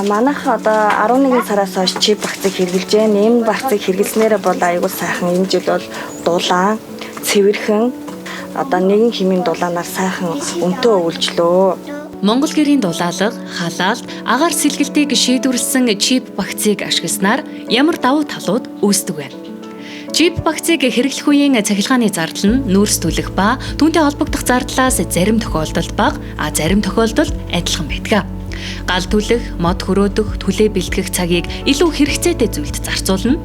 Манайх одоо 11 сараас хойш чип вакцыг хэрэгжилж байна. Энэ вакцыг хэрэглэснээр бол аюул сайхан энэ жил бол дулаан, цэвэрхэн одоо нэгэн хэмээн дулаанаар сайхан өмтөө өвлжлөө. Монгол гэрийн дулаалга, халаалт, агаар сэлгэлтийг шийдвэрлсэн чип вакцыг ашигласнаар ямар давуу талууд үүсдэг вэ? Чип вакцыг хэрэглэх үеийн цахилгааны зардал нь нүүрс түлэх ба түүнтэй холбогдох зардлаас зарим тохиолдолд бага, зарим тохиолдолд адилхан байдаг. Гал түлэх, мод хөрөөдөх, түлээ бэлтгэх цагийг илүү хэрэгцээтэй зүйлд зарцуулна.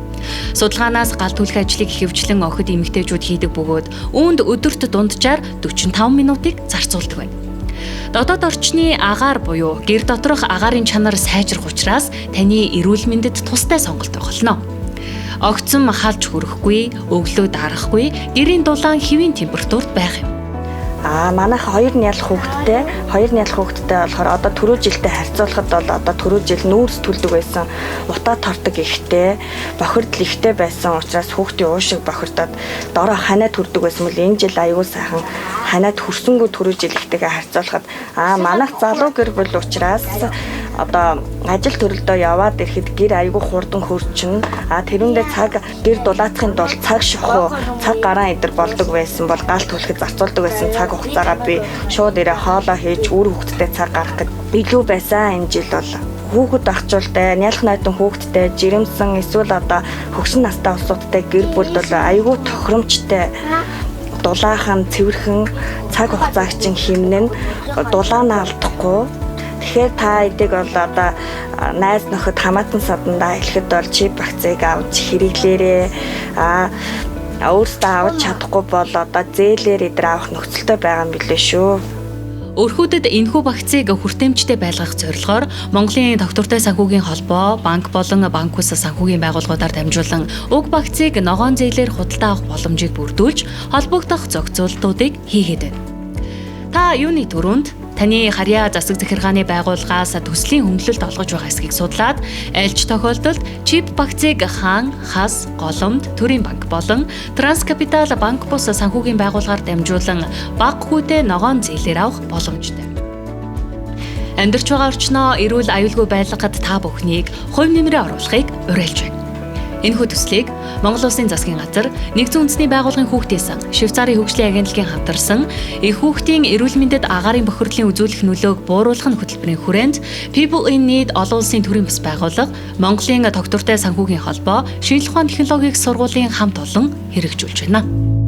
Судалгаанаас гал түлэх ажлыг ихэвчлэн охид эмэгтэйчүүд хийдэг бөгөөд үүнд өдөрт дунджаар 45 минутыг зарцуулдаг байна. Дотоод орчны агаар буюу гэр доторх агаарын чанар сайжрах учраас таны эрүүл мэндэд тустай сонголт байх болно. Огцом халж хүрэхгүй, өглөө дарахгүй, гэрийн дулаан хэвийн температурт байх юм. Манайх 2 нялх хүүхэдтэй болохоор одоо түрүү жилтэй харьцуулахад бол одоо түрүү жил нүүрс түлдэг байсан, утаа тортог ихтэй, бохирдол ихтэй байсан учраас хүүхдийн уушиг бохирдоод дороо ханаа төрдөг байсан бол энэ жил аюул сайхан ханаад хөрсөнгөө түрүү жил ихтэйгээ харьцуулахад манайх залуу гэр бүл учраас одоо ажил төрөлдөө яваад ирэхэд гэр аягүй хурдан хөрчин. Тэрүүндээ цаг гэр дулаацахын тулд цаг шохоо, цаг гараан идэр болдог байсан бол гал түлхэд зарцуулдаг байсан цаг хугацаагаа би шууд ирээ хоолоо хийж үр хүүхдтэй цаг гаргах гэж илүү байсан. Энэ жил бол хүүхэд ахчултай, нялх найдан хүүхэдтэй, жирэмсэн эсвэл одоо хөгшин настай усуудтай гэр бүл бол аягүй тохиромжтой. Дулаахан, цэвэрхэн цаг хугацааг чинь хэмнэн дулаанаа алдахгүй. Тэгэхээр та эдэг бол одоо найз нөхөд хамаатан садандаа хэлэхэд бол чип вакцыг авч хэрэглээрээ өөртөө авч чадахгүй бол одоо зээлээр эдэр авах нөхцөлтэй байгаа юм билээ шүү. Өрхүүдэд энэхүү вакцыг хүртээмжтэй байлгах зорилгоор Монголын доктортой санхүүгийн холбоо, банк болон банк ус санхүүгийн байгууллагуудаар дамжуулан уг вакцыг ногоон зээлээр худалдаа авах боломжийг бүрдүүлж холбогдох зохицуултуудыг хийгээд байна. Та юуны төрөнд таны харьяа засаг захиргааны байгууллагаас төслийн хөнгөлөлт олгож байгаа эсхийг судлаад альж тохиолдолд чип вакцыг хаан, хас, голомт, төрийн банк болон Транскапитал банк бус санхүүгийн байгууллагаар дамжуулан бага хүүтэй ногоон зээлээр авах боломжтой. Амьдарч байгаа орчноо эрүүл аюулгүй байлгахад та бүхнийг хувь нэмрээ оруулахыг уриалж байна. Энэхүү төслийг Монгол Улсын засгийн газар, Нэгдсэн үндэсний байгууллагын хүүхдийн сан, Швейцарын хөгжлийн агентлагийн хамтарсан их хүүхдийн эрүүл мэндэд агаарын бохирдлын үзүүлэх нөлөөг бууруулах хөтөлбөрийн хүрээнд People in Need олон улсын төрийн бас байгууллага, Монголын доктортой санхүүгийн холбоо, шинжилгээ ухааны технологийн сургуулийн хамт олон хэрэгжүүлж байна.